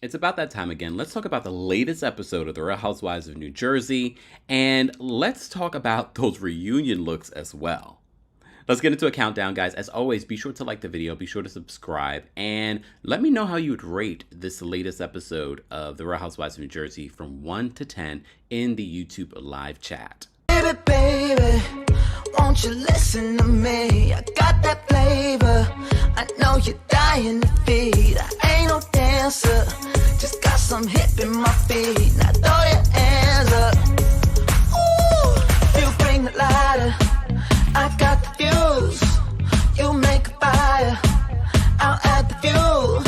It's about that time again. Let's talk about the latest episode of The Real Housewives of New Jersey, and let's talk about those reunion looks as well. Let's get into a countdown, guys. As always, be sure to like the video, be sure to subscribe, and let me know how you would rate this latest episode of The Real Housewives of New Jersey from 1 to 10 in the YouTube live chat. Baby, baby, won't you listen to me? I got that flavor. I know you're dying to feed. I ain't no dancer, just got some hip in my feet. Now throw your hands up. Ooh, you bring the lighter, I got the fuse. You make a fire, I'll add the fuel.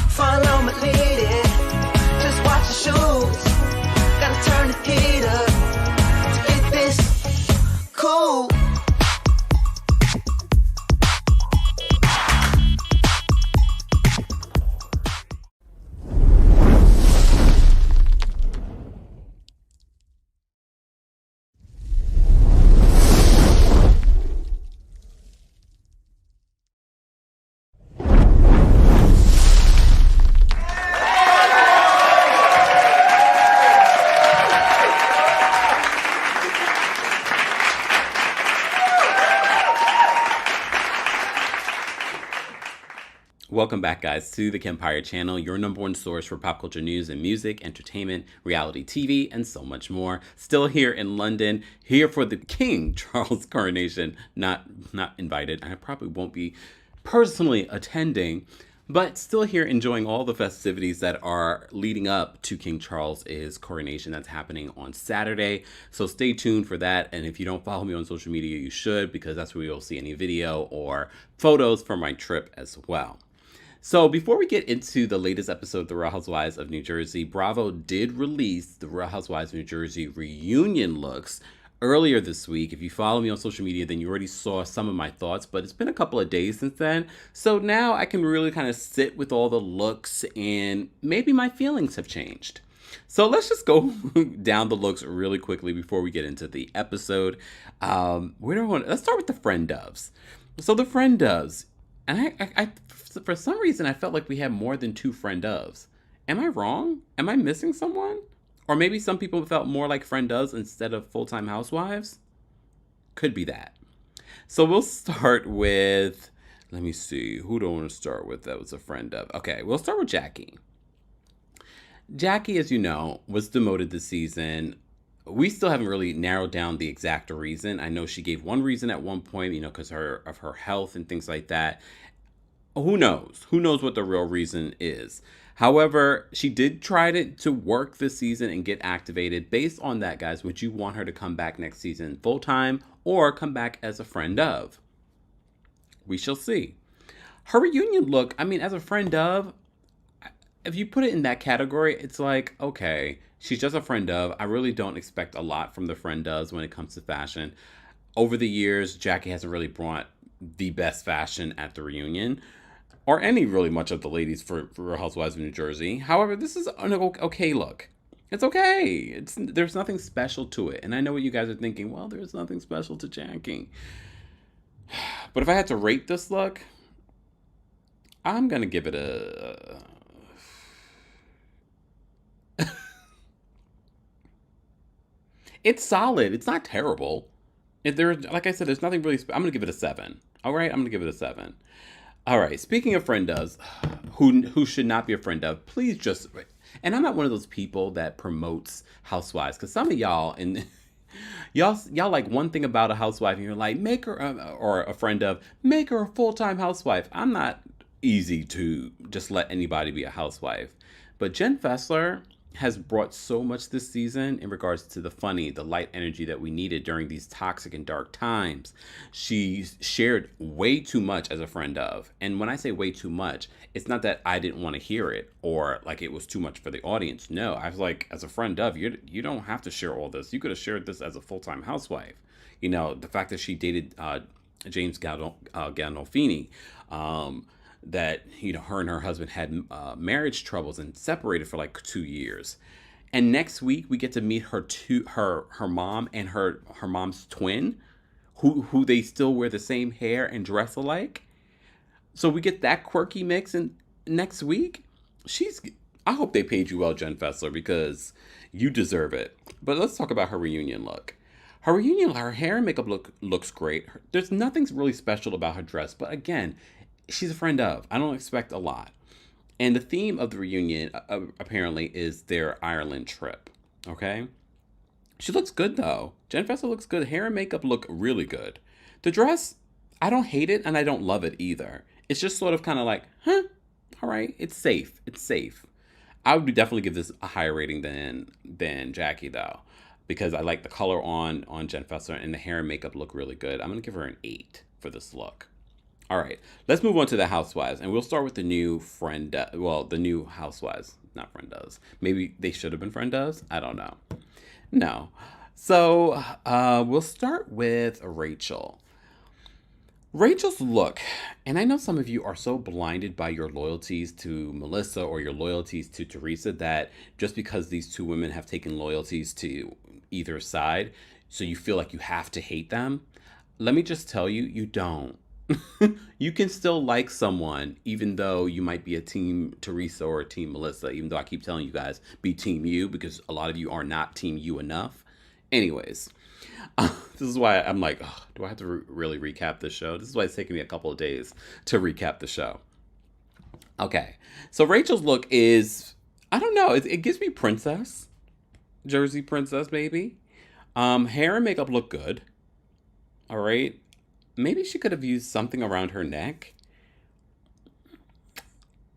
Follow my lead, just watch the shoes. Gotta turn the heat up to get this cool. Welcome back, guys, to the Kempire channel, your number one source for pop culture news and music, entertainment, reality TV, and so much more. Still here in London, here for the King Charles coronation. Not invited. I probably won't be personally attending, but still here enjoying all the festivities that are leading up to King Charles's coronation that's happening on Saturday. So stay tuned for that. And if you don't follow me on social media, you should, because that's where you'll see any video or photos from my trip as well. So before we get into the latest episode of The Real Housewives of New Jersey, Bravo did release The Real Housewives of New Jersey reunion looks earlier this week. If you follow me on social media, then you already saw some of my thoughts, but it's been a couple of days since then. So now I can really kind of sit with all the looks and maybe my feelings have changed. So let's just go down the looks really quickly before we get into the episode. Let's start with the friend doves. So the friend doves, and I for some reason, I felt like we had more than two friend doves. Am I wrong? Am I missing someone? Or maybe some people felt more like friend doves instead of full-time housewives? Could be that. So we'll start with, let me see, who do I want to start with that was a friend dove? Okay, we'll start with Jackie. Jackie, as you know, was demoted this season. We still haven't really narrowed down the exact reason. I know she gave one reason at one point, because of her health and things like that. Who knows? Who knows what the real reason is? However, she did try to work this season and get activated. Based on that, guys, would you want her to come back next season full-time or come back as a friend of? We shall see. Her reunion look, as a friend of, if you put it in that category, it's like, okay, she's just a friend of. I really don't expect a lot from the friend doves when it comes to fashion. Over the years, Jackie hasn't really brought the best fashion at the reunion, or any really much of the ladies for Real Housewives of New Jersey. However, this is an okay look. It's okay. There's nothing special to it. And I know what you guys are thinking, well, there's nothing special to Jackie. But if I had to rate this look, I'm going to give it a... It's solid. It's not terrible. Like I said, there's nothing really... I'm going to give it a 7. All right? I'm going to give it a 7. All right, speaking of friend doves, who should not be a friend of, please just, and I'm not one of those people that promotes housewives, because some of y'all, and y'all like one thing about a housewife, and you're like, make her, or a friend of, make her a full-time housewife. I'm not easy to just let anybody be a housewife. But Jen Fessler has brought so much this season in regards to the funny, the light energy that we needed during these toxic and dark times. She shared way too much as a friend of. And when I say way too much, it's not that I didn't want to hear it or like it was too much for the audience. No, I was like, as a friend of, you don't have to share all this. You could have shared this as a full-time housewife. The fact that she dated James Gandolfini, that her and her husband had marriage troubles and separated for like 2 years. And next week we get to meet her mom and her mom's twin, who they still wear the same hair and dress alike. So we get that quirky mix, and next week I hope they paid you well, Jen Fessler, because you deserve it. But let's talk about her reunion look. Her hair and makeup looks great. There's nothing really special about her dress, but again, she's a friend of. I don't expect a lot. And the theme of the reunion apparently is their Ireland trip. Okay? She looks good though. Jen Fessler looks good. Hair and makeup look really good. The dress, I don't hate it and I don't love it either. It's just sort of kind of like, huh, all right, it's safe. It's safe. I would definitely give this a higher rating than Jackie though, because I like the color on Jen Fessler and the hair and makeup look really good. I'm gonna give her an 8 for this look. All right, let's move on to the Housewives, and we'll start with the new the new Housewives, not Friendas. Maybe they should have been Friendas. I don't know. No. So we'll start with Rachel. Rachel's look, and I know some of you are so blinded by your loyalties to Melissa or your loyalties to Teresa that just because these two women have taken loyalties to either side, so you feel like you have to hate them. Let me just tell you, you don't. You can still like someone even though you might be a team Teresa or a team Melissa, even though I keep telling you guys be team you because a lot of you are not team you enough. Anyways, this is why I'm like, oh, do I have to really recap this show? This is why it's taking me a couple of days to recap the show. Okay, so Rachel's look is, I don't know, it gives me princess, Jersey princess maybe. Hair and makeup look good. All right. Maybe she could have used something around her neck.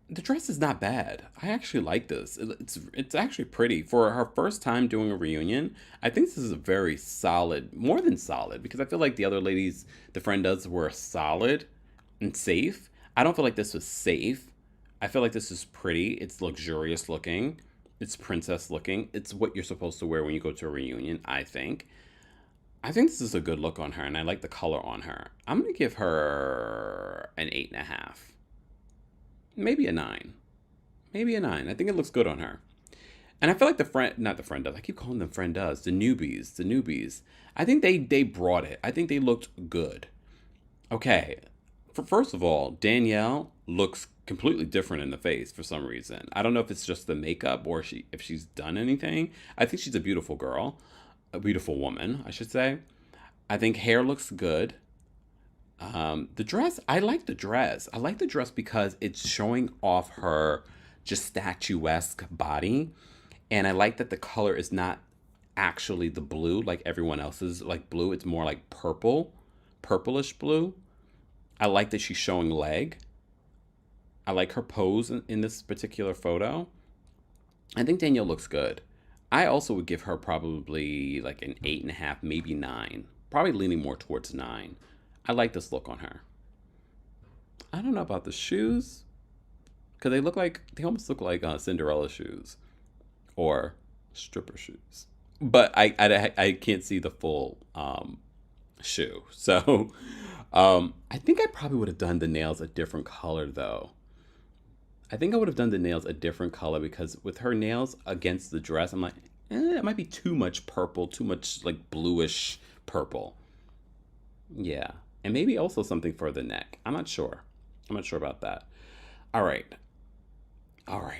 The dress is not bad. I actually like this. It's actually pretty. For her first time doing a reunion, I think this is a very solid, more than solid, because I feel like the other ladies, the Friendas, were solid and safe. I don't feel like this was safe. I feel like this is pretty. It's luxurious looking. It's princess looking. It's what you're supposed to wear when you go to a reunion, I think. I think this is a good look on her, and I like the color on her. I'm going to give her an 8.5. Maybe a 9. Maybe a 9. I think it looks good on her. And I feel like not the Friendas, I keep calling them Friendas, the newbies. I think they brought it. I think they looked good. Okay, first of all, Danielle looks completely different in the face for some reason. I don't know if it's just the makeup or if she's done anything. I think she's a beautiful girl. A beautiful woman, I should say. I think hair looks good. The dress, I like the dress. I like the dress because it's showing off her just statuesque body. And I like that the color is not actually the blue like everyone else's like blue. It's more like purplish blue. I like that she's showing leg. I like her pose in this particular photo. I think Danielle looks good. I also would give her probably like an 8.5, maybe 9. Probably leaning more towards 9. I like this look on her. I don't know about the shoes, because they almost look like Cinderella shoes or stripper shoes. But I can't see the full shoe. So I think I probably would have done the nails a different color though. I think I would have done the nails a different color because with her nails against the dress, I'm like, it might be too much purple, too much like bluish purple. Yeah. And maybe also something for the neck. I'm not sure. I'm not sure about that. All right.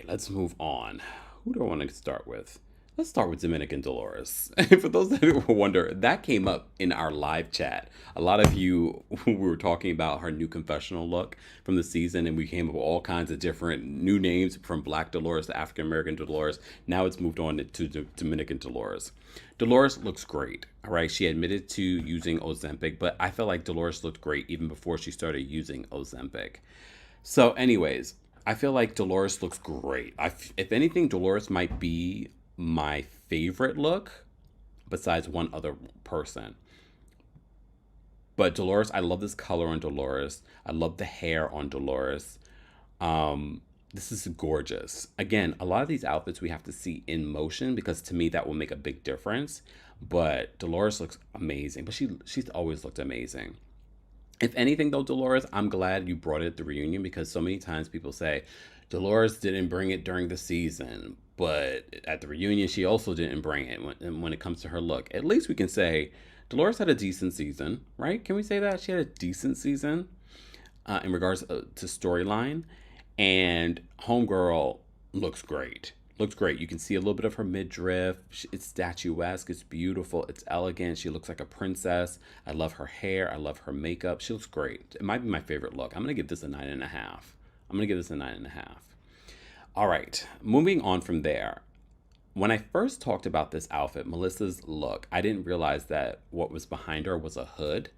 Let's move on. Who do I want to start with? Let's start with Dominic and Dolores. For those that wonder, that came up in our live chat. A lot of you we were talking about her new confessional look from the season, and we came up with all kinds of different new names from Black Dolores to African American Dolores. Now it's moved on to Dominic and Dolores. Dolores looks great. All right, she admitted to using Ozempic, but I felt like Dolores looked great even before she started using Ozempic. So, anyways, I feel like Dolores looks great. If anything, Dolores might be my favorite look besides one other person. But Dolores, I love this color on Dolores. I love the hair on Dolores. This is gorgeous. Again, a lot of these outfits we have to see in motion because to me that will make a big difference. But Dolores looks amazing. But she's always looked amazing. If anything though, Dolores, I'm glad you brought it at the reunion because so many times people say Dolores didn't bring it during the season, but at the reunion she also didn't bring it when it comes to her look. At least we can say Dolores had a decent season, right? Can we say that? She had a decent season in regards to storyline. And Homegirl looks great. Looks great. You can see a little bit of her midriff. It's statuesque. It's beautiful. It's elegant. She looks like a princess. I love her hair. I love her makeup. She looks great. It might be my favorite look. I'm going to give this a 9.5. I'm going to give this a 9.5. All right. Moving on from there. When I first talked about this outfit, Melissa's look, I didn't realize that what was behind her was a hood.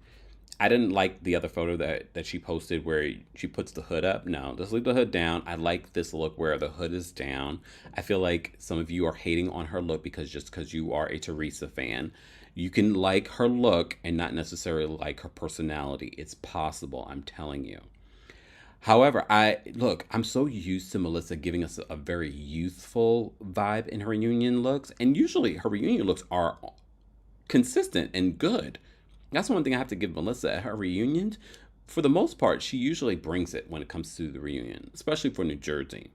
I didn't like the other photo that she posted where she puts the hood up. No, just leave the hood down. I like this look where the hood is down. I feel like some of you are hating on her look because you are a Teresa fan. You can like her look and not necessarily like her personality. It's possible, I'm telling you. However, I'm so used to Melissa giving us a very youthful vibe in her reunion looks. And usually her reunion looks are consistent and good. That's one thing I have to give Melissa at her reunions. For the most part, she usually brings it when it comes to the reunion, especially for New Jersey.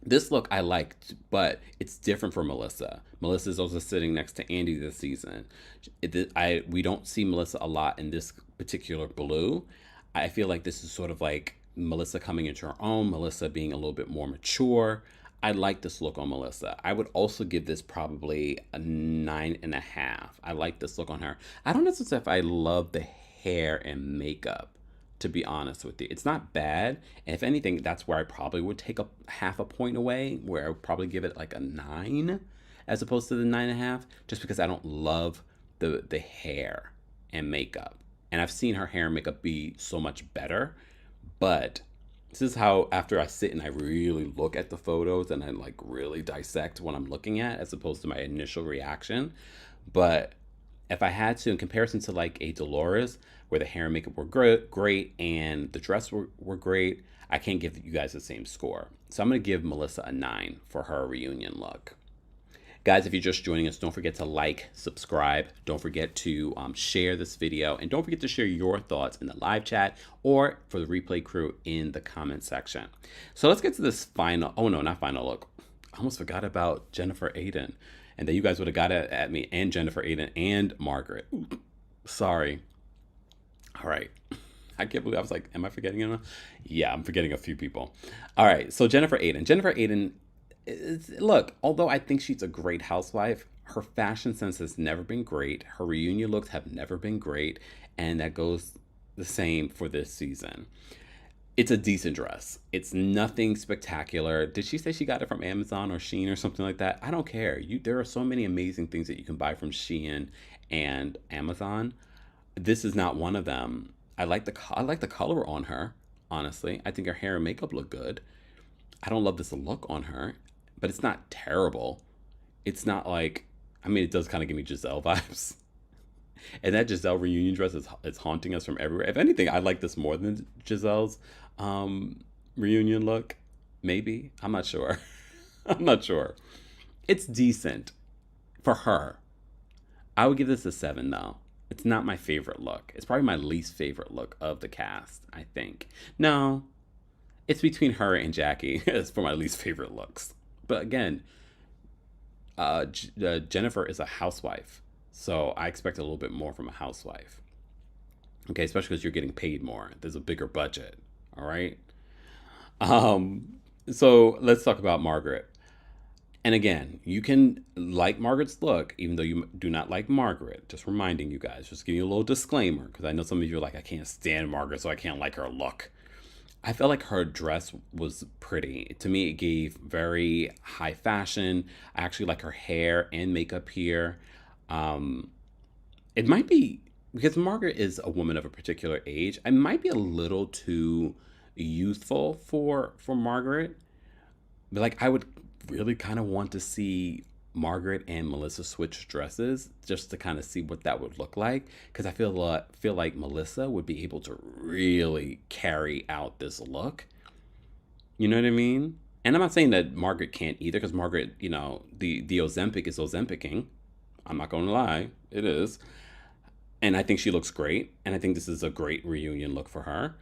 This look I liked, but it's different for Melissa. Melissa's also sitting next to Andy this season. We don't see Melissa a lot in this particular blue. I feel like this is sort of like Melissa coming into her own, Melissa being a little bit more mature. I like this look on Melissa. I would also give this probably a 9.5. I like this look on her. I don't necessarily if I love the hair and makeup, to be honest with you. It's not bad. And if anything, that's where I probably would take a half a point away, where I would probably give it like a 9 as opposed to the 9.5, just because I don't love the hair and makeup. And I've seen her hair and makeup be so much better, but this is how, after I sit and I really look at the photos and I like really dissect what I'm looking at as opposed to my initial reaction. But if I had to, in comparison to like a Dolores, where the hair and makeup were great and the dress were great, I can't give you guys the same score. So I'm going to give Melissa a 9 for her reunion look. Guys, if you're just joining us, don't forget to like, subscribe. Don't forget to share this video. And don't forget to share your thoughts in the live chat or for the replay crew in the comment section. So let's get to this final, oh no, not final look. I almost forgot about Jennifer Aydin. And then you guys would have got it at me and Jennifer Aydin and Margaret. Ooh, sorry. All right. I can't believe I was like, am I forgetting anyone? Yeah, I'm forgetting a few people. All right. So Jennifer Aydin. Jennifer Aydin, look, although I think she's a great housewife, her fashion sense has never been great. Her reunion looks have never been great. And that goes the same for this season. It's a decent dress. It's nothing spectacular. Did she say she got it from Amazon or Shein or something like that? I don't care. There are so many amazing things that you can buy from Shein and Amazon. This is not one of them. I like the color on her, honestly. I think her hair and makeup look good. I don't love this look on her, but it's not terrible. It's not like, I mean, it does kind of give me Giselle vibes. And that Giselle reunion dress is haunting us from everywhere. If anything, I like this more than Giselle's reunion look. Maybe. I'm not sure. I'm not sure. It's decent for her. I would give this a 7, though. It's not my favorite look. It's probably my least favorite look of the cast, I think. No, it's between her and Jackie as for my least favorite looks. But again, Jennifer is a housewife. So I expect a little bit more from a housewife. Okay, especially because you're getting paid more. There's a bigger budget. All right. So let's talk about Margaret. And again, you can like Margaret's look, even though you do not like Margaret. Just reminding you guys, just giving you a little disclaimer, because I know some of you are like, I can't stand Margaret, so I can't like her look. I felt like her dress was pretty. To me, it gave very high fashion. I actually like her hair and makeup here. It might be, because Margaret is a woman of a particular age, I might be a little too youthful for Margaret. But like, I would really kind of want to see Margaret and Melissa switch dresses just to kind of see what that would look like, because I feel like Melissa would be able to really carry out this look. You know what I mean? And I'm not saying that Margaret can't either, because Margaret, you know, the Ozempic is Ozempicing. I'm not going to lie, it is. And I think she looks great, and I think this is a great reunion look for her.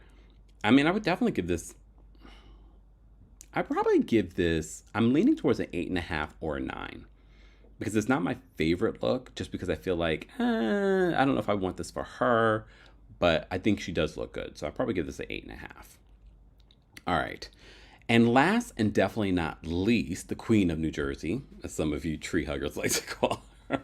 I mean, I would definitely give this, I'd probably give this, I'm leaning towards an 8.5 or a 9. Because it's not my favorite look, just because I feel like, I don't know if I want this for her, but I think she does look good. So I'll probably give this an 8.5. All right. And last and definitely not least, the Queen of New Jersey, as some of you tree huggers like to call her.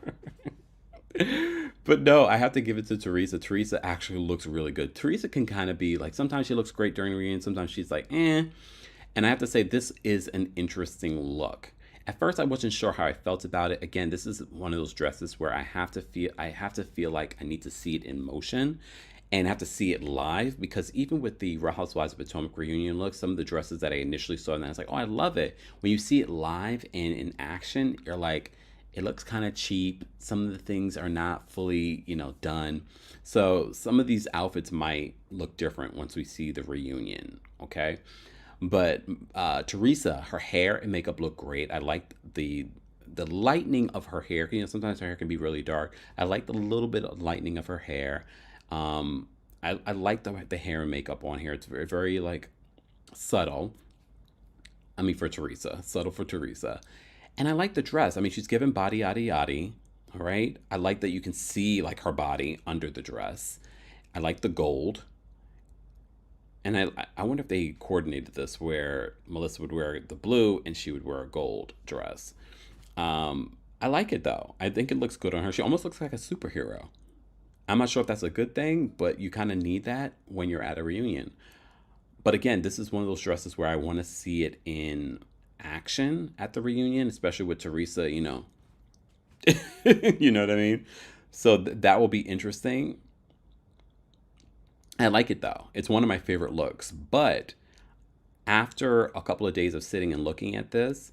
But no, I have to give it to Teresa. Teresa actually looks really good. Teresa can kind of be like, sometimes she looks great during the reunion, sometimes she's like, eh. And I have to say, this is an interesting look. At first, I wasn't sure how I felt about it. Again, this is one of those dresses where I have to feel like I need to see it in motion and have to see it live, because even with the Real Housewives of Potomac reunion look, some of the dresses that I initially saw, and I was like, oh, I love it. When you see it live and in action, you're like, it looks kind of cheap. Some of the things are not fully, done. So some of these outfits might look different once we see the reunion, okay? But Teresa, her hair and makeup look great. I like the lightening of her hair. Sometimes her hair can be really dark. I like the little bit of lightening of her hair. I like the hair and makeup on here. It's very, very like subtle. I mean, for Teresa, subtle for Teresa. And I like the dress. I mean, she's given body yaddy yaddy. All right. I like that you can see like her body under the dress. I like the gold. And I wonder if they coordinated this where Melissa would wear the blue and she would wear a gold dress. I like it though. I think it looks good on her. She almost looks like a superhero. I'm not sure if that's a good thing, but you kind of need that when you're at a reunion. But again, this is one of those dresses where I want to see it in action at the reunion, especially with Teresa, you know. You know what I mean? So that will be interesting. I like it though. It's one of my favorite looks. But after a couple of days of sitting and looking at this,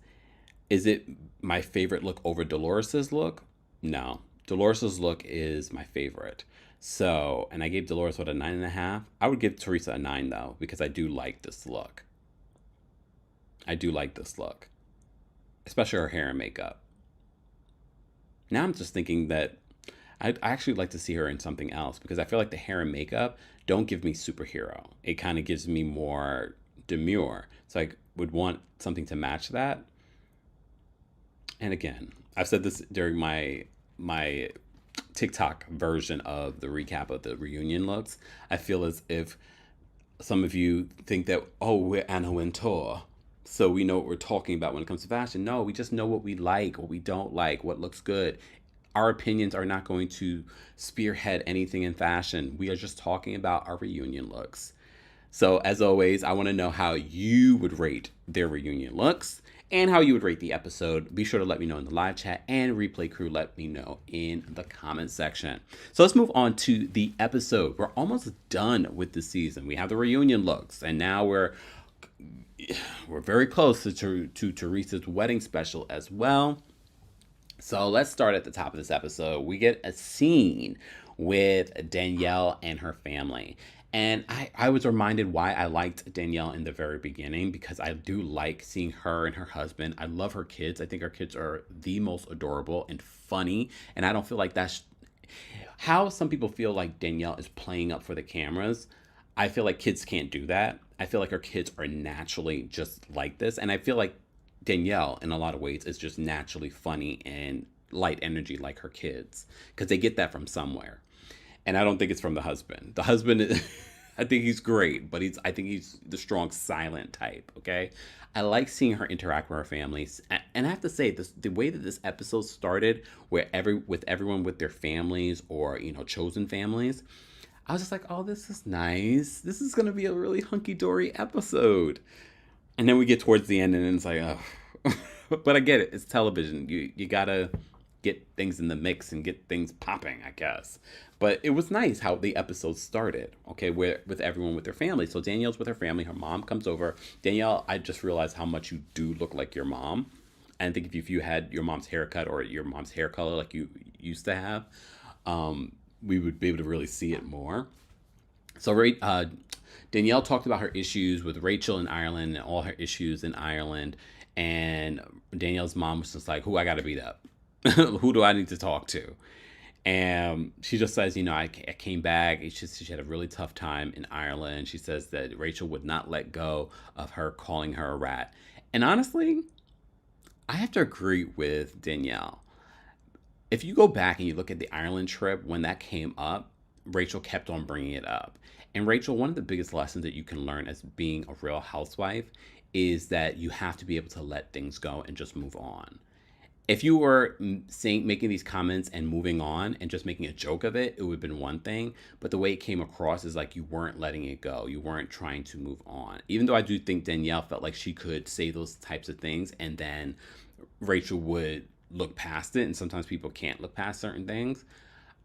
is it my favorite look over Dolores's look? No. Dolores's look is my favorite. So, and I gave Dolores, what, a 9.5? I would give Teresa a 9 though, because I do like this look. I do like this look. Especially her hair and makeup. Now I'm just thinking that I actually like to see her in something else, because I feel like the hair and makeup don't give me superhero. It kind of gives me more demure. So I would want something to match that. And again, I've said this during my TikTok version of the recap of the reunion looks. I feel as if some of you think that, oh, we're Anna Wintour, so we know what we're talking about when it comes to fashion. No, we just know what we like, what we don't like, what looks good. Our opinions are not going to spearhead anything in fashion. We are just talking about our reunion looks. So as always, I want to know how you would rate their reunion looks and how you would rate the episode. Be sure to let me know in the live chat, and replay crew, let me know in the comment section. So let's move on to the episode. We're almost done with the season. We have the reunion looks, and now we're very close to Teresa's wedding special as well. So let's start at the top of this episode. We get a scene with Danielle and her family. And I was reminded why I liked Danielle in the very beginning, because I do like seeing her and her husband. I love her kids. I think her kids are the most adorable and funny. And I don't feel like that's how some people feel like Danielle is playing up for the cameras. I feel like kids can't do that. I feel like her kids are naturally just like this. And I feel like Danielle, in a lot of ways, is just naturally funny and light energy like her kids, because they get that from somewhere. And I don't think it's from the husband. The husband, I think he's great, but I think he's the strong, silent type, okay? I like seeing her interact with her families. And I have to say, the way that this episode started, with everyone with their families or, chosen families, I was just like, oh, this is nice. This is going to be a really hunky-dory episode. And then we get towards the end, and then it's like, oh. But I get it. It's television. You got to get things in the mix and get things popping, I guess. But it was nice how the episode started, okay, with everyone with their family. So Danielle's with her family. Her mom comes over. Danielle, I just realized how much you do look like your mom. And I think if you had your mom's haircut or your mom's hair color like you used to have, we would be able to really see it more. So Danielle talked about her issues with Rachel in Ireland and all her issues in Ireland. And Danielle's mom was just like, who I got to beat up? Who do I need to talk to? And she just says, I came back. She had a really tough time in Ireland. She says that Rachel would not let go of her calling her a rat. And honestly, I have to agree with Danielle. If you go back and you look at the Ireland trip, when that came up, Rachel kept on bringing it up. And Rachel, one of the biggest lessons that you can learn as being a real housewife is that you have to be able to let things go and just move on. If you were making these comments and moving on and just making a joke of it, it would have been one thing. But the way it came across is like you weren't letting it go. You weren't trying to move on. Even though I do think Danielle felt like she could say those types of things and then Rachel would look past it. And sometimes people can't look past certain things.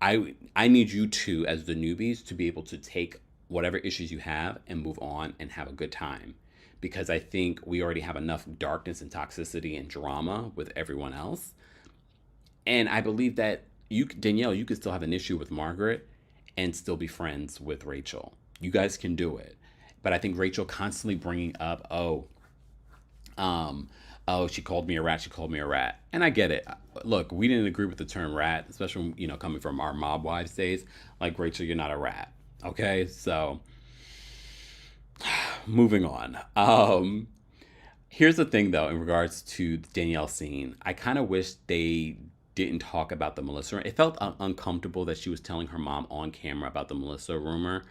I need you two, as the newbies, to be able to take whatever issues you have and move on and have a good time. Because I think we already have enough darkness and toxicity and drama with everyone else. And I believe that you, Danielle, you could still have an issue with Margaret and still be friends with Rachel. You guys can do it. But I think Rachel constantly bringing up, she called me a rat, she called me a rat. And I get it. Look, we didn't agree with the term rat, especially, coming from our mob wives days. Like, Rachel, you're not a rat. Okay? So, moving on. Here's the thing, though, in regards to the Danielle scene. I kind of wish they didn't talk about the Melissa. It felt uncomfortable that she was telling her mom on camera about the Melissa rumor.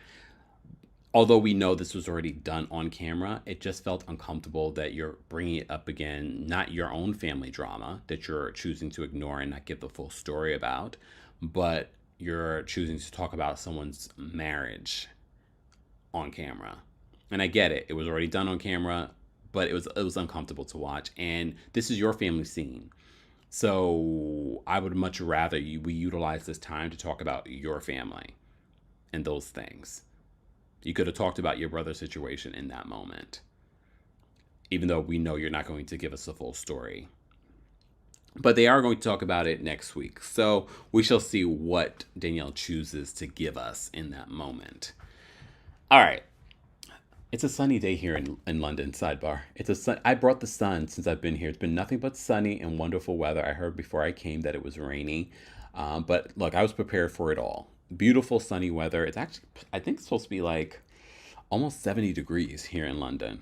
Although we know this was already done on camera, it just felt uncomfortable that you're bringing it up again, not your own family drama that you're choosing to ignore and not give the full story about, but you're choosing to talk about someone's marriage on camera. And I get it. It was already done on camera, but it was uncomfortable to watch. And this is your family scene. So I would much rather we utilize this time to talk about your family and those things. You could have talked about your brother's situation in that moment, even though we know you're not going to give us the full story. But they are going to talk about it next week. So we shall see what Danielle chooses to give us in that moment. All right. It's a sunny day here in London, sidebar. I brought the sun since I've been here. It's been nothing but sunny and wonderful weather. I heard before I came that it was rainy. But look, I was prepared for it all. Beautiful sunny weather. It's actually, I think it's supposed to be like almost 70 degrees here in London.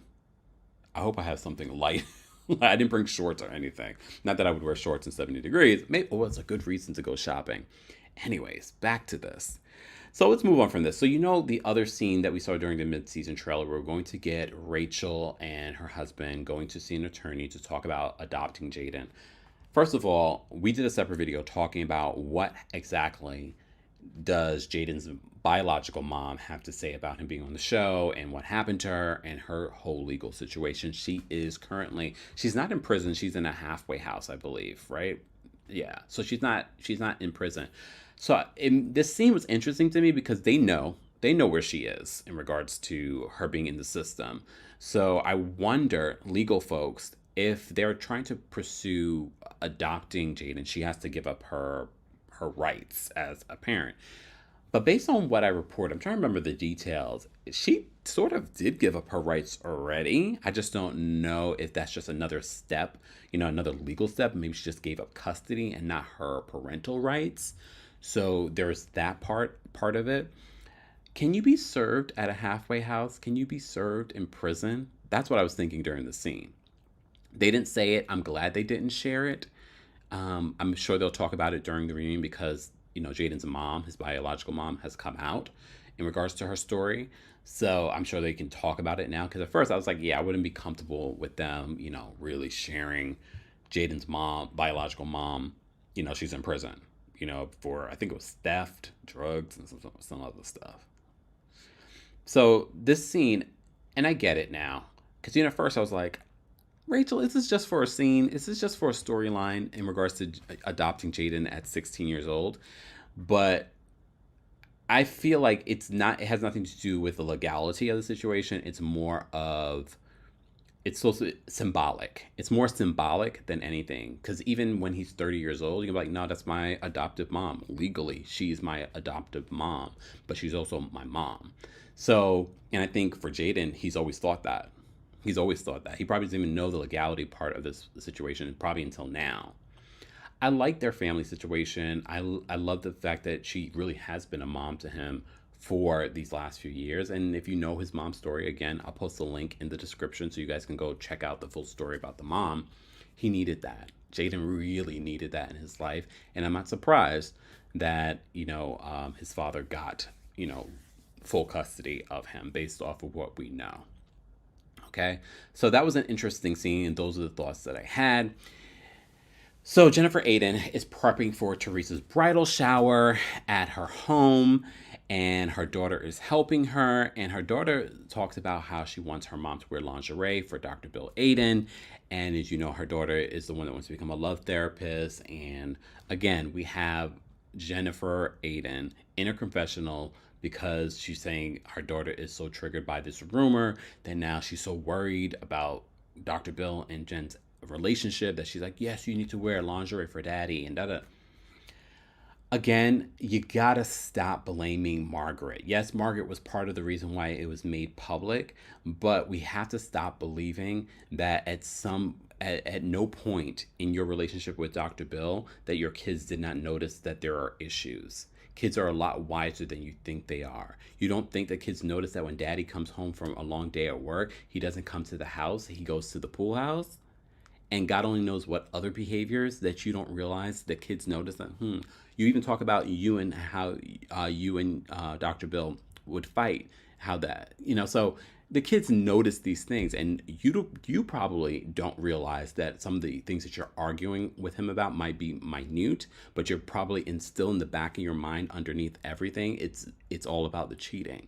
I hope I have something light. I didn't bring shorts or anything. Not that I would wear shorts in 70 degrees. Maybe, it's a good reason to go shopping. Anyways, back to this. So let's move on from this. So the other scene that we saw during the mid-season trailer, we're going to get Rachel and her husband going to see an attorney to talk about adopting Jaden. First of all, we did a separate video talking about what exactly does Jaden's biological mom have to say about him being on the show and what happened to her and her whole legal situation. She's not in prison. She's in a halfway house, I believe, right? Yeah. So she's not in prison. So this scene was interesting to me because they know where she is in regards to her being in the system. So I wonder, legal folks, if they're trying to pursue adopting Jaden, she has to give up her rights as a parent. But based on what I report, I'm trying to remember the details. She sort of did give up her rights already. I just don't know if that's just another step, another legal step. Maybe she just gave up custody and not her parental rights. So there's that part of it. Can you be served at a halfway house? Can you be served in prison? That's what I was thinking during the scene. They didn't say it. I'm glad they didn't share it. I'm sure they'll talk about it during the reunion because, Jaden's mom, his biological mom, has come out in regards to her story. So I'm sure they can talk about it now. Because at first I was like, I wouldn't be comfortable with them, really sharing Jaden's biological mom. She's in prison, for, I think it was theft, drugs, and some other stuff. So this scene, and I get it now. Because, at first I was like, Rachel, is this just for a scene? Is this just for a storyline in regards to adopting Jaden at 16 years old? But I feel like it has nothing to do with the legality of the situation. It's supposed to be symbolic. It's more symbolic than anything. Because even when he's 30 years old, you're like, no, that's my adoptive mom. Legally, she's my adoptive mom. But she's also my mom. So, and I think for Jaden, he's always thought that. He probably doesn't even know the legality part of this situation, probably until now. I like their family situation. I love the fact that she really has been a mom to him for these last few years. And if you know his mom's story, again, I'll post a link in the description so you guys can go check out the full story about the mom. He needed that. Jaden really needed that in his life. And I'm not surprised that, his father got, full custody of him based off of what we know. Okay, so that was an interesting scene, and those are the thoughts that I had. So Jennifer Aiden is prepping for Teresa's bridal shower at her home, and her daughter is helping her. And her daughter talks about how she wants her mom to wear lingerie for Dr. Bill Aiden. And as you know, her daughter is the one that wants to become a love therapist. And again, we have Jennifer Aiden in her confessional because she's saying her daughter is so triggered by this rumor that now she's so worried about Dr. Bill and Jen's relationship that she's like, yes, you need to wear lingerie for daddy and da. Again, you gotta stop blaming Margaret. Yes, Margaret was part of the reason why it was made public, but we have to stop believing that at no point in your relationship with Dr. Bill that your kids did not notice that there are issues. Kids are a lot wiser than you think they are. You don't think that kids notice that when daddy comes home from a long day at work, he doesn't come to the house, he goes to the pool house? And God only knows what other behaviors that you don't realize that kids notice that. You even talk about you and how you and Dr. Bill would fight, how that, so the kids notice these things, and you probably don't realize that some of the things that you're arguing with him about might be minute, but you're probably still in the back of your mind underneath everything. It's all about the cheating.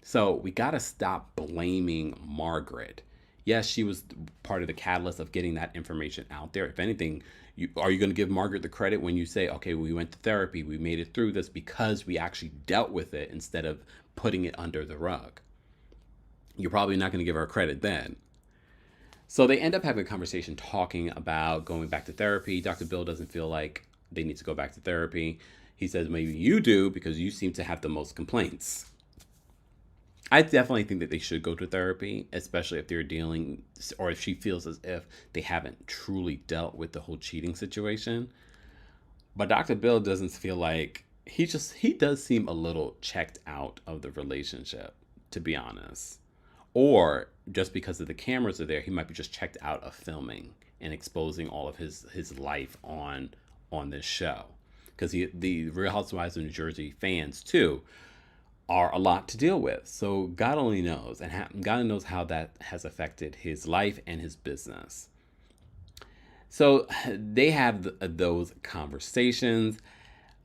So we got to stop blaming Margaret. Yes, she was part of the catalyst of getting that information out there. If anything, are you going to give Margaret the credit when you say, okay, we went to therapy, we made it through this because we actually dealt with it instead of putting it under the rug? You're probably not going to give her credit then. So they end up having a conversation talking about going back to therapy. Dr. Bill doesn't feel like they need to go back to therapy. He says, maybe you do because you seem to have the most complaints. I definitely think that they should go to therapy, especially if they're dealing, or if she feels as if they haven't truly dealt with the whole cheating situation. But Dr. Bill doesn't feel like, he does seem a little checked out of the relationship, to be honest. Or just because of the cameras are there, he might be just checked out of filming and exposing all of his life on this show. Because the Real Housewives of New Jersey fans, too, are a lot to deal with. So God only knows, and God knows how that has affected his life and his business. So they have those conversations.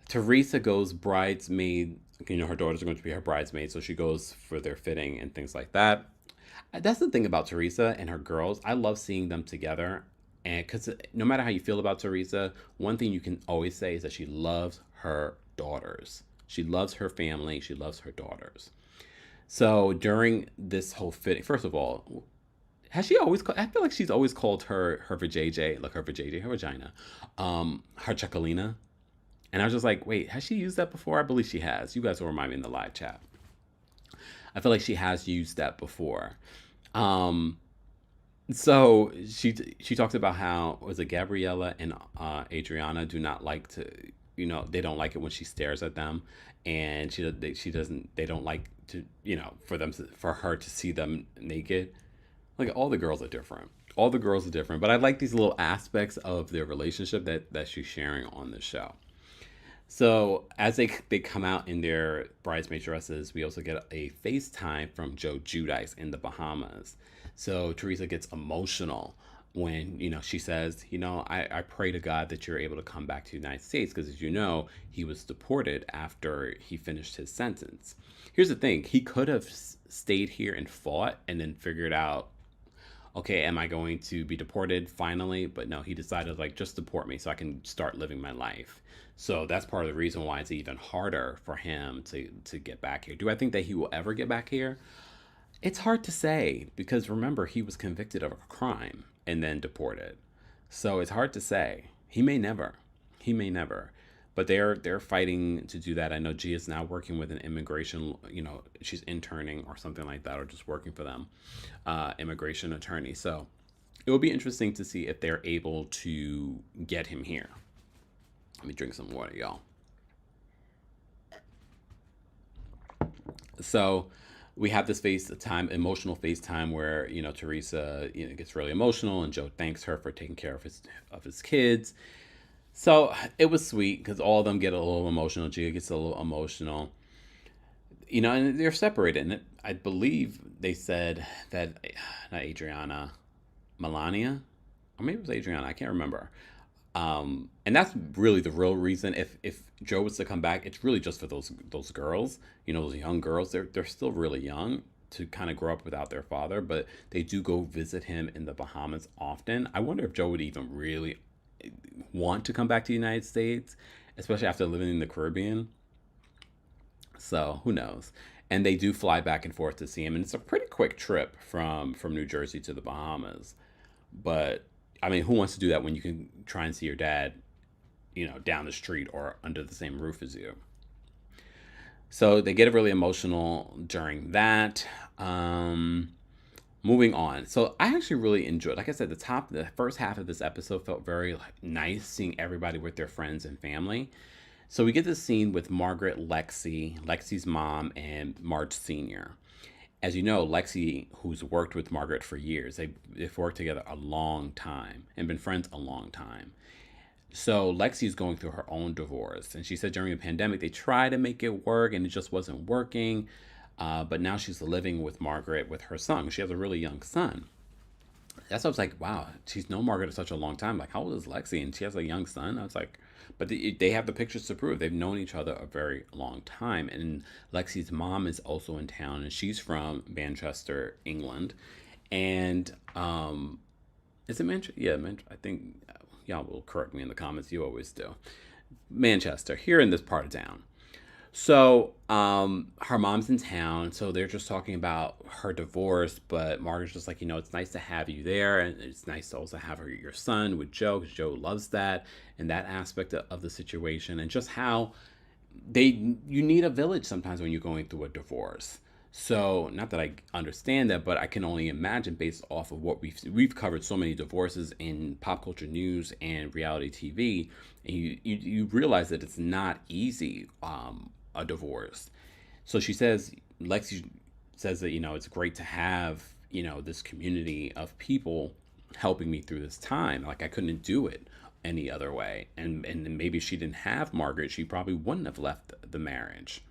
Teresa goes bridesmaid. Her daughters are going to be her bridesmaid, so she goes for their fitting and things like that. That's the thing about Teresa and her girls. I love seeing them together. And because no matter how you feel about Teresa, one thing you can always say is that she loves her daughters. She loves her family. She loves her daughters. So during this whole fitting, first of all, has she always? I feel like she's always called her vajayjay, like her vajayjay, her vagina, her chakalina. And I was just like, wait, has she used that before? I believe she has. You guys will remind me in the live chat. I feel like she has used that before. So she talks about how, was it Gabriella and Adriana do not like to, they don't like it when she stares at them, and they don't like to, for her to see them naked. Like, all the girls are different. All the girls are different, but I like these little aspects of their relationship that she's sharing on the show. So as they come out in their bridesmaid dresses, we also get a FaceTime from Joe Giudice in the Bahamas. So Teresa gets emotional when, she says, I pray to God that you're able to come back to the United States, because as you know, he was deported after he finished his sentence. Here's the thing. He could have stayed here and fought and then figured out, okay, am I going to be deported finally? But no, he decided, just deport me so I can start living my life. So that's part of the reason why it's even harder for him to get back here. Do I think that he will ever get back here? It's hard to say, because remember, he was convicted of a crime and then deported. So it's hard to say. He may never. But they're fighting to do that. I know Gia's now working with an immigration, she's interning or something like that, or just working for them, immigration attorney. So it will be interesting to see if they're able to get him here. Let me drink some water, y'all. So we have this emotional FaceTime where, Teresa, gets really emotional, and Joe thanks her for taking care of his kids. So it was sweet because all of them get a little emotional. Gia gets a little emotional. and they're separated. And I believe they said that, not Adriana, Melania, or maybe it was Adriana, I can't remember. And that's really the real reason. If Joe was to come back, it's really just for those girls, those young girls. They're still really young to kind of grow up without their father, but they do go visit him in the Bahamas often. I wonder if Joe would even really want to come back to the United States, especially after living in the Caribbean. So who knows? And they do fly back and forth to see him, and it's a pretty quick trip from New Jersey to the Bahamas. But I mean, who wants to do that when you can try and see your dad, down the street or under the same roof as you? So they get really emotional during that. Moving on. So I actually really enjoyed, like I said, the first half of this episode felt very nice, seeing everybody with their friends and family. So we get this scene with Margaret, Lexi's mom, and Marge Sr. As you know, Lexi, who's worked with Margaret for years, they've worked together a long time and been friends a long time. So Lexi's going through her own divorce. And she said during the pandemic, they tried to make it work and it just wasn't working. But now she's living with Margaret with her son. She has a really young son. That's why I was like, wow, she's known Margaret such a long time. Like, how old is Lexi? And she has a young son. I was like, but they have the pictures to prove they've known each other a very long time. And Lexi's mom is also in town, and she's from Manchester, England. And is it Manchester? Yeah, I think y'all will correct me in the comments. You always do. Manchester, here in this part of town. So her mom's in town, so they're just talking about her divorce, but Margaret's just like, it's nice to have you there, and it's nice to also have your son with Joe, because Joe loves that, and that aspect of the situation, and just how you need a village sometimes when you're going through a divorce. So not that I understand that, but I can only imagine, based off of what we've covered so many divorces in pop culture news and reality TV, and you realize that it's not easy. A divorce. So Lexi says that, it's great to have, this community of people helping me through this time. Like, I couldn't do it any other way. And maybe if she didn't have Margaret, she probably wouldn't have left the marriage.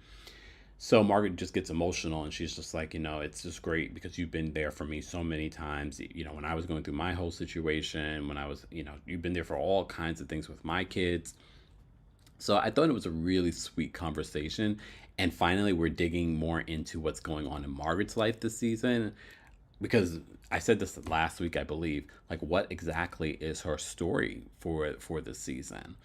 So Margaret just gets emotional, and she's just like, it's just great because you've been there for me so many times. When I was going through my whole situation, when I was, you've been there for all kinds of things with my kids. So I thought it was a really sweet conversation. And finally, we're digging more into what's going on in Margaret's life this season. Because I said this last week, I believe, like, what exactly is her story for this season?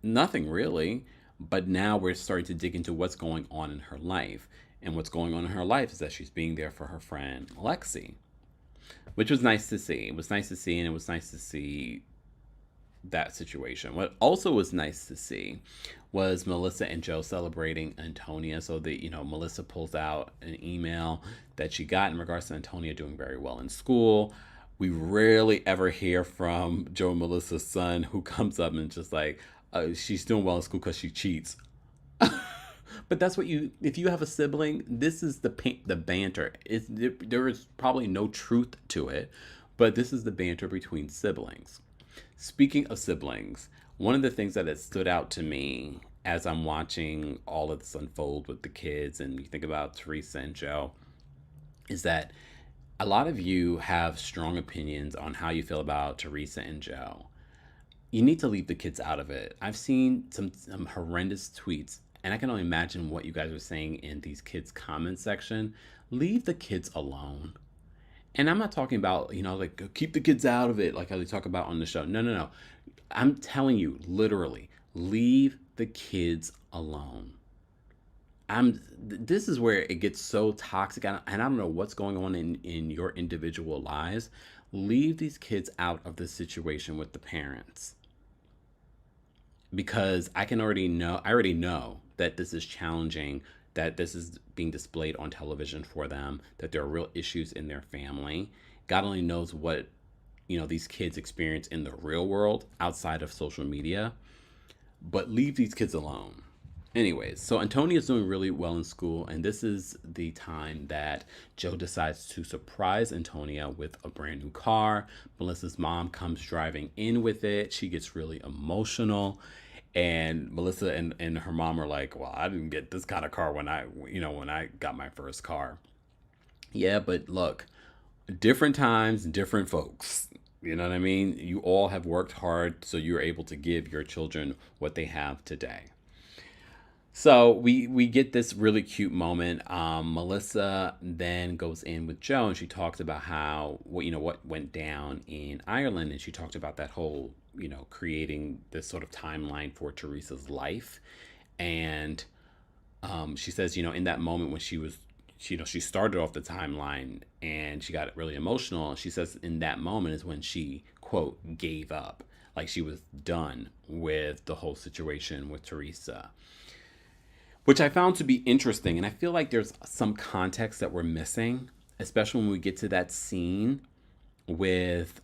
Nothing really. But now we're starting to dig into what's going on in her life. And what's going on in her life is that she's being there for her friend Lexi, which was nice to see. It was nice to see, and it was nice to see that situation. What also was nice to see was Melissa and Joe celebrating Antonia. So Melissa pulls out an email that she got in regards to Antonia doing very well in school. We rarely ever hear from Joe and Melissa's son, who comes up and just like, she's doing well in school because she cheats. But that's what if you have a sibling, this is the banter. There is probably no truth to it, but this is the banter between siblings. Speaking of siblings, one of the things that has stood out to me as I'm watching all of this unfold with the kids, and you think about Teresa and Joe, is that a lot of you have strong opinions on how you feel about Teresa and Joe. You need to leave the kids out of it. I've seen some horrendous tweets, and I can only imagine what you guys are saying in these kids' comment section. Leave the kids alone. And I'm not talking about, like, keep the kids out of it, like how they talk about on the show. No. I'm telling you, literally, leave the kids alone. This is where it gets so toxic, and I don't know what's going on in your individual lives. Leave these kids out of the situation with the parents. Because I already know that this is challenging, that this is being displayed on television for them, that there are real issues in their family. God only knows what, these kids experience in the real world outside of social media. But leave these kids alone. Anyways, so Antonia is doing really well in school, and this is the time that Joe decides to surprise Antonia with a brand new car. Melissa's mom comes driving in with it. She gets really emotional. And Melissa and her mom are like, well, I didn't get this kind of car when I got my first car. Yeah, but look, different times, different folks. You know what I mean? You all have worked hard, so you're able to give your children what they have today. So we get this really cute moment. Melissa then goes in with Joe, and she talks about how what went down in Ireland, and she talked about that whole creating this sort of timeline for Teresa's life, and she says in that moment when she started off the timeline and she got really emotional. She says in that moment is when she quote gave up, like she was done with the whole situation with Teresa, which I found to be interesting. And I feel like there's some context that we're missing, especially when we get to that scene with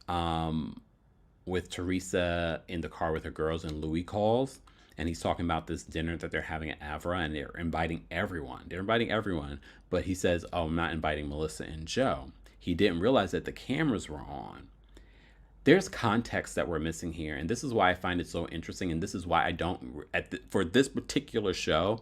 Teresa in the car with her girls and Louis calls. And he's talking about this dinner that they're having at Avra, and they're inviting everyone. But he says, oh, I'm not inviting Melissa and Joe. He didn't realize that the cameras were on. There's context that we're missing here. And this is why I find it so interesting. And this is why I don't, for this particular show,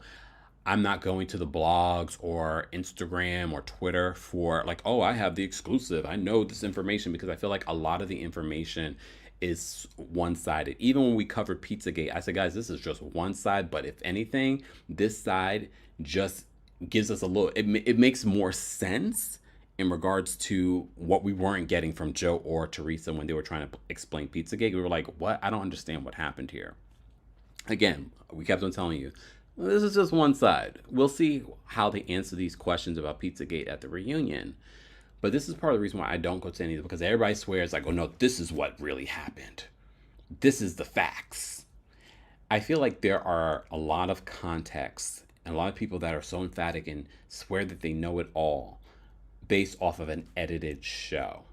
I'm not going to the blogs or Instagram or Twitter for like, oh, I have the exclusive. I know this information, because I feel like a lot of the information is one-sided. Even when we covered Pizzagate, I said, guys, this is just one side, but if anything, this side just gives us a little, it makes more sense in regards to what we weren't getting from Joe or Teresa when they were trying to explain Pizzagate. We were like, what? I don't understand what happened here. Again, we kept on telling you, well, this is just one side. We'll see how they answer these questions about Pizzagate at the reunion. But this is part of the reason why I don't go to any of them, because everybody swears like, oh no, this is what really happened. This is the facts. I feel like there are a lot of contexts and a lot of people that are so emphatic and swear that they know it all based off of an edited show.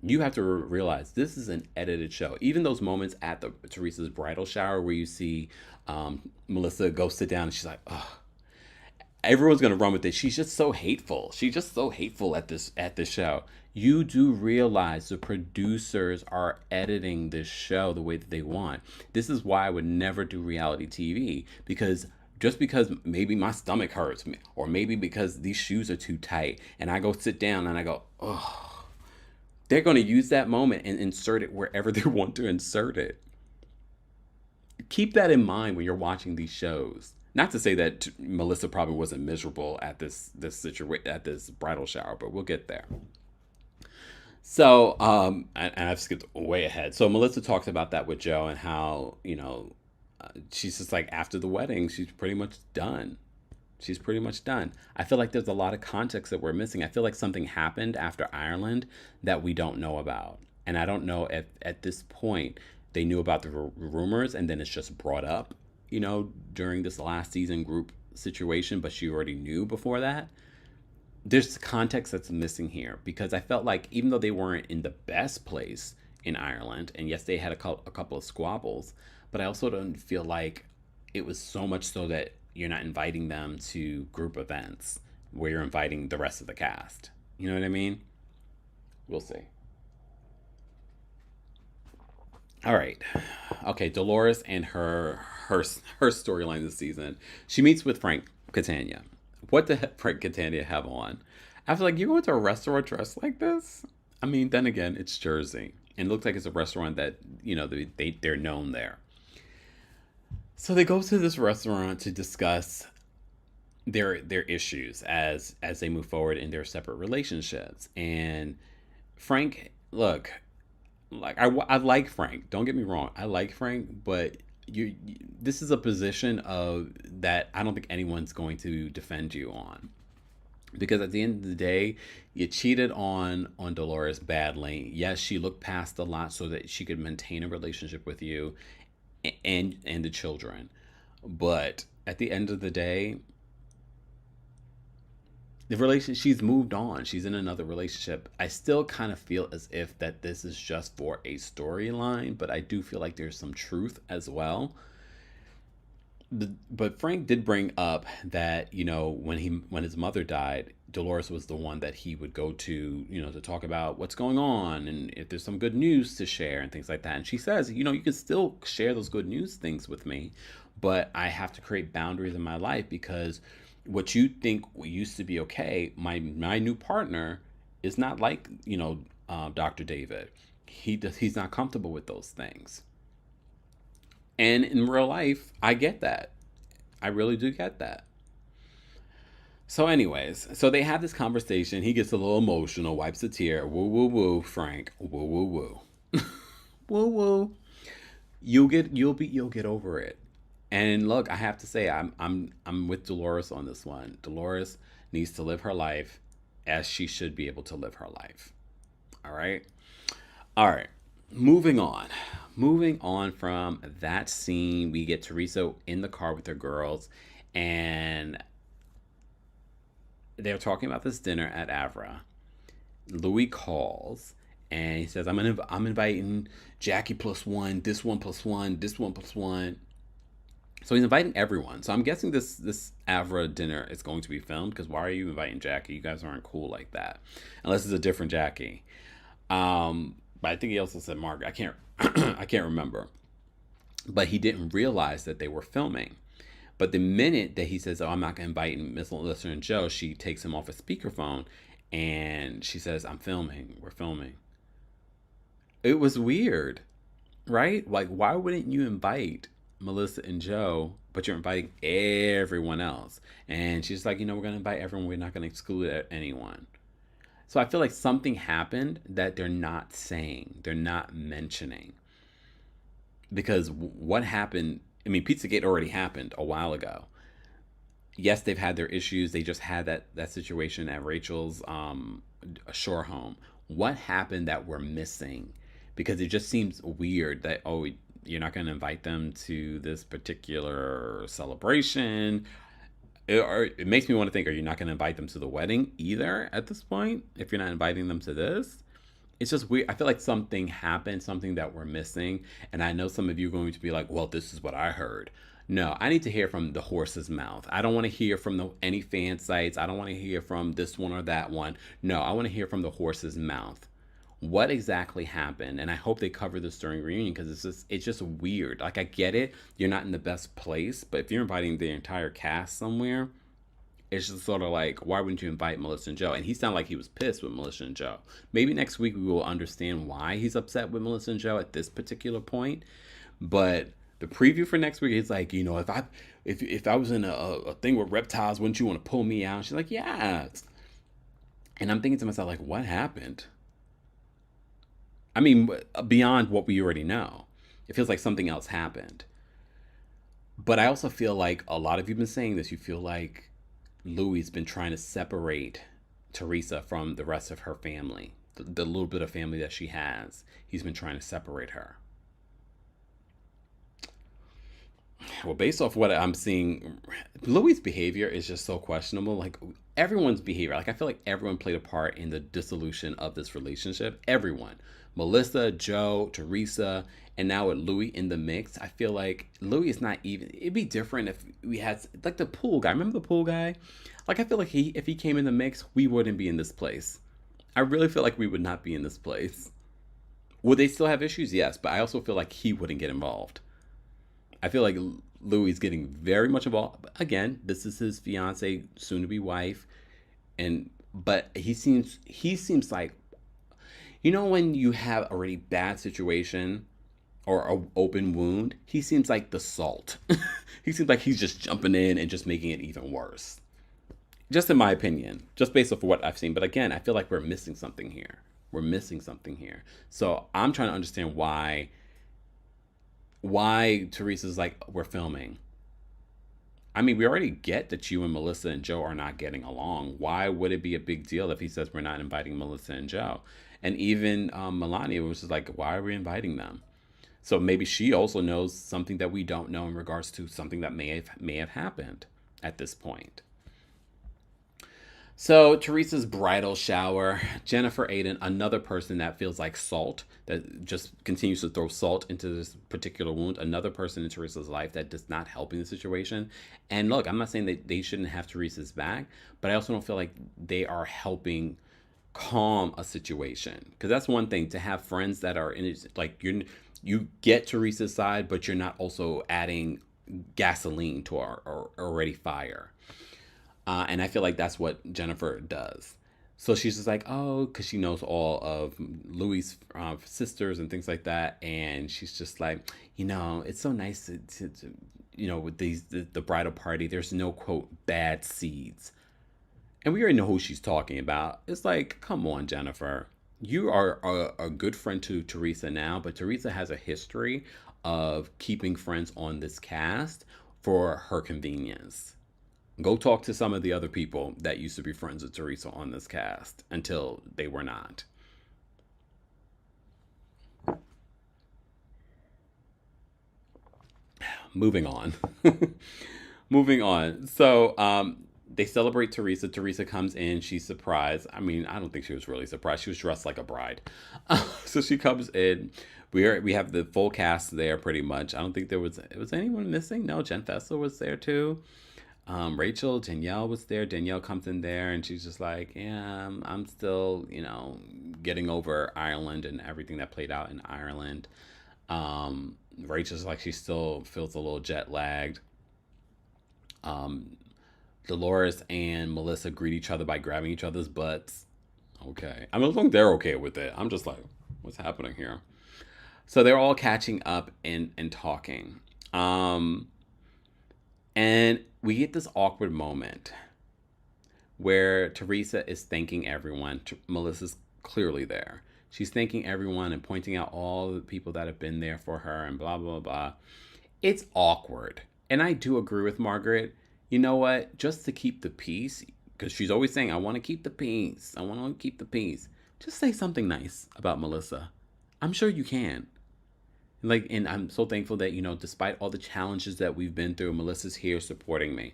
You have to realize this is an edited show. Even those moments at Teresa's bridal shower where you see Melissa go sit down and she's like, oh, everyone's gonna run with it. She's just so hateful. She's just so hateful at this show. You do realize the producers are editing this show the way that they want. This is why I would never do reality TV, because just because maybe my stomach hurts, or maybe because these shoes are too tight, and I go sit down and I go, oh, they're going to use that moment and insert it wherever they want to insert it. Keep that in mind when you're watching these shows. Not to say that Melissa probably wasn't miserable at this situation, at this bridal shower, but we'll get there. So, and I've skipped way ahead. So Melissa talks about that with Joe and how, she's just like, after the wedding, she's pretty much done. She's pretty much done. I feel like there's a lot of context that we're missing. I feel like something happened after Ireland that we don't know about. And I don't know if at this point they knew about the rumors and then it's just brought up, during this last season group situation, but she already knew before that. There's context that's missing here, because I felt like even though they weren't in the best place in Ireland, and yes, they had a couple of squabbles, but I also don't feel like it was so much so that you're not inviting them to group events where you're inviting the rest of the cast. You know what I mean? We'll see. All right. Okay, Dolores and her storyline this season. She meets with Frank Catania. What the heck Frank Catania have on? I feel like, you go into a restaurant dressed like this? I mean, then again, it's Jersey. And it looks like it's a restaurant that, they're known there. So they go to this restaurant to discuss their issues as they move forward in their separate relationships. And Frank, look, like I like Frank. Don't get me wrong. I like Frank, but this is a position of that I don't think anyone's going to defend you on, because at the end of the day, you cheated on Dolores badly. Yes, she looked past a lot so that she could maintain a relationship with you and the children, but at the end of the day, the relationship, she's moved on. She's in another relationship. I still kind of feel as if that this is just for a storyline, but I do feel like there's some truth as well. But Frank did bring up that, when his mother died, Dolores was the one that he would go to, to talk about what's going on and if there's some good news to share and things like that. And she says, you can still share those good news things with me, but I have to create boundaries in my life, because what you think used to be okay, my new partner is not like, Dr. David. He's not comfortable with those things. And in real life, I get that. I really do get that. So, anyways, so they have this conversation. He gets a little emotional, wipes a tear. Woo, woo, woo, Frank. Woo, woo, woo. Woo, woo. You'll get over it. And look, I have to say, I'm with Dolores on this one. Dolores needs to live her life as she should be able to live her life. All right. All right. Moving on. Moving on from that scene, we get Teresa in the car with her girls, and they're talking about this dinner at Avra. Louie calls, and he says, I'm inviting Jackie +1, this one +1, this one +1. So he's inviting everyone. So I'm guessing this Avra dinner is going to be filmed, because why are you inviting Jackie? You guys aren't cool like that, unless it's a different Jackie. But I think he also said Margaret. I can't remember. But he didn't realize that they were filming. But the minute that he says, "Oh, I'm not going to invite Miss Melissa and Joe," she takes him off a speakerphone and she says, "I'm filming. We're filming." It was weird, right? Like, why wouldn't you invite Melissa and Joe, but you're inviting everyone else? And she's like, we're going to invite everyone. We're not going to exclude anyone. So I feel like something happened that they're not saying, they're not mentioning. Because what happened, Pizzagate already happened a while ago. Yes, they've had their issues. They just had that situation at Rachel's shore home. What happened that we're missing? Because it just seems weird that, you're not going to invite them to this particular celebration. It makes me want to think, are you not going to invite them to the wedding either at this point, if you're not inviting them to this? It's just weird. I feel like something happened, something that we're missing. And I know some of you are going to be like, well, this is what I heard. No, I need to hear from the horse's mouth. I don't want to hear from any fan sites. I don't want to hear from this one or that one. No, I want to hear from the horse's mouth. What exactly happened? And I hope they cover this during reunion, because it's just weird. Like, I get it, you're not in the best place, but if you're inviting the entire cast somewhere, it's just sort of like, why wouldn't you invite Melissa and Joe? And he sounded like he was pissed with Melissa and Joe. Maybe next week we will understand why he's upset with Melissa and Joe at this particular point. But the preview for next week is like, if I was in a thing with reptiles, wouldn't you want to pull me out? She's like, yeah. And I'm thinking to myself, like, what happened? Beyond what we already know, it feels like something else happened. But I also feel like a lot of you have been saying this. You feel like Louie's been trying to separate Teresa from the rest of her family, the little bit of family that she has. He's been trying to separate her. Well, based off what I'm seeing, Louie's behavior is just so questionable. Like, everyone's behavior. Like, I feel like everyone played a part in the dissolution of this relationship. Everyone. Melissa, Joe, Teresa, and now with Louie in the mix. I feel like Louie is not even... It'd be different if we had... Like, the pool guy. Remember the pool guy? Like, I feel like if he came in the mix, we wouldn't be in this place. I really feel like we would not be in this place. Would they still have issues? Yes. But I also feel like he wouldn't get involved. I feel like Louie's getting very much involved. Again, this is his fiance, soon-to-be wife, but he seems like, when you have a really bad situation or an open wound, he seems like the salt. He seems like he's just jumping in and just making it even worse. Just in my opinion, just based off of what I've seen. But again, I feel like we're missing something here. So I'm trying to understand why Teresa's like, we're filming. We already get that you and Melissa and Joe are not getting along. Why would it be a big deal if he says we're not inviting Melissa and Joe? And even Melania was just like, why are we inviting them? So maybe she also knows something that we don't know in regards to something that may have happened at this point. So Teresa's bridal shower, Jennifer Aiden, another person that feels like salt, that just continues to throw salt into this particular wound. Another person in Teresa's life that does not helping the situation. And look, I'm not saying that they shouldn't have Teresa's back, but I also don't feel like they are helping calm a situation. Because that's one thing, to have friends that are in it, like you get Teresa's side, but you're not also adding gasoline to our already fire. And I feel like that's what Jennifer does. So she's just like, oh, because she knows all of Louie's sisters and things like that. And she's just like, it's so nice with the bridal party, there's no, quote, bad seeds. And we already know who she's talking about. It's like, come on, Jennifer. You are a good friend to Teresa now, but Teresa has a history of keeping friends on this cast for her convenience. Go talk to some of the other people that used to be friends with Teresa on this cast until they were not. Moving on. Moving on. So they celebrate Teresa. Teresa comes in. She's surprised. I mean, I don't think she was really surprised. She was dressed like a bride. So she comes in. We have the full cast there pretty much. I don't think was anyone missing. No, Jen Fessler was there too. Rachel, Danielle was there. Danielle comes in there and she's just like, yeah, I'm still, getting over Ireland and everything that played out in Ireland. Rachel's like, she still feels a little jet lagged. Dolores and Melissa greet each other by grabbing each other's butts. Okay. I mean, as long as they're okay with it, I'm just like, what's happening here? So they're all catching up and talking. And we get this awkward moment where Teresa is thanking everyone. Melissa's clearly there. She's thanking everyone and pointing out all the people that have been there for her and blah, blah, blah. It's awkward. And I do agree with Margaret. You know what? Just to keep the peace, because she's always saying, I want to keep the peace. I want to keep the peace. Just say something nice about Melissa. I'm sure you can. And I'm so thankful that, despite all the challenges that we've been through, Melissa's here supporting me.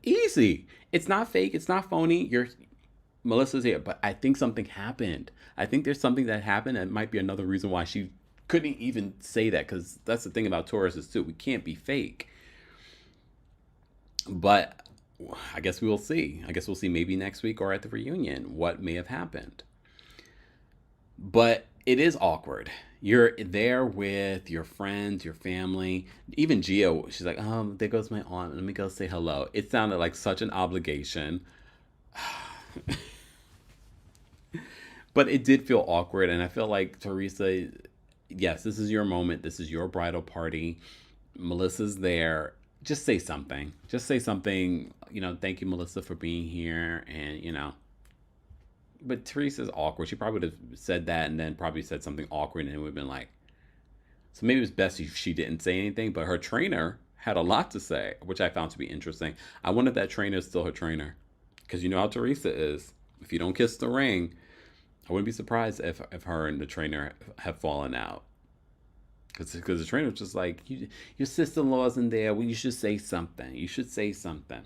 Easy. It's not fake. It's not phony. Melissa's here. But I think something happened. I think there's something that happened that might be another reason why she couldn't even say that. Because that's the thing about Tauruses too. We can't be fake. But I guess we will see. I guess we'll see maybe next week or at the reunion what may have happened. But it is awkward. You're there with your friends, your family, even Gia. She's like, there goes my aunt. Let me go say hello. It sounded like such an obligation. But it did feel awkward. And I feel like Teresa, yes, this is your moment. This is your bridal party. Melissa's there. Just say something. Just say something. Thank you, Melissa, for being here. And, But Teresa's awkward. She probably would have said that and then probably said something awkward and it would have been like, so maybe it was best if she didn't say anything, but her trainer had a lot to say, which I found to be interesting. I wonder if that trainer is still her trainer, because you know how Teresa is. If you don't kiss the ring, I wouldn't be surprised if her and the trainer have fallen out. Because the trainer was just like, your sister-in-law's in there. Well, you should say something. You should say something.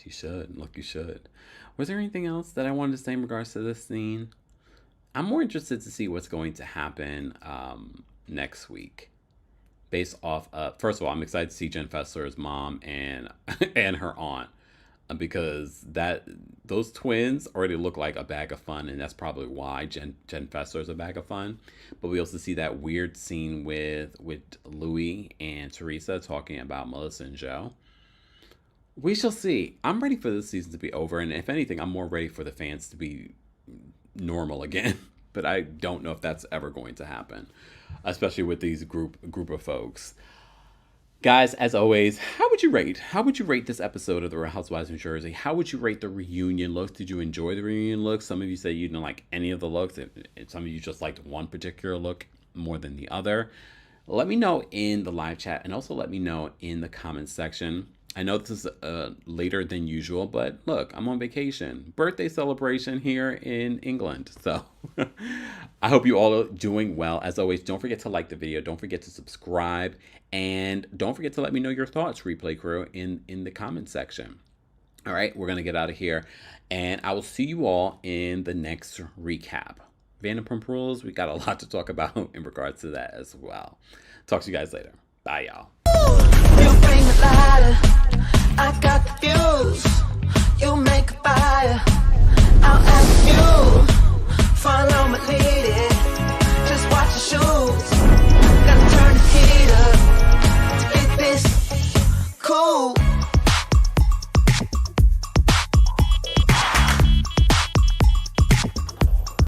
You should. Look, you should. Was there anything else that I wanted to say in regards to this scene? I'm more interested to see what's going to happen next week. Based off of, first of all, I'm excited to see Jen Fessler's mom and her aunt. Because those twins already look like a bag of fun, and that's probably why Jen Fessler is a bag of fun. But we also see that weird scene with Louie and Teresa talking about Melissa and Joe. We shall see. I'm ready for this season to be over, and if anything, I'm more ready for the fans to be normal again. But I don't know if that's ever going to happen, especially with these group of folks. Guys, as always, how would you rate this episode of The Real Housewives of New Jersey? How would you rate the reunion looks? Did you enjoy the reunion looks? Some of you say you didn't like any of the looks. Some of you just liked one particular look more than the other. Let me know in the live chat, and also let me know in the comments section. I know this is later than usual, but look, I'm on vacation. Birthday celebration here in England. So I hope you all are doing well. As always, don't forget to like the video. Don't forget to subscribe. And don't forget to let me know your thoughts, replay crew, in the comment section. All right, we're going to get out of here. And I will see you all in the next recap. Vanderpump Rules, we got a lot to talk about in regards to that as well. Talk to you guys later. Bye, y'all. You bring the lighter, I got the fuse. You make a fire, I'll ask you for love.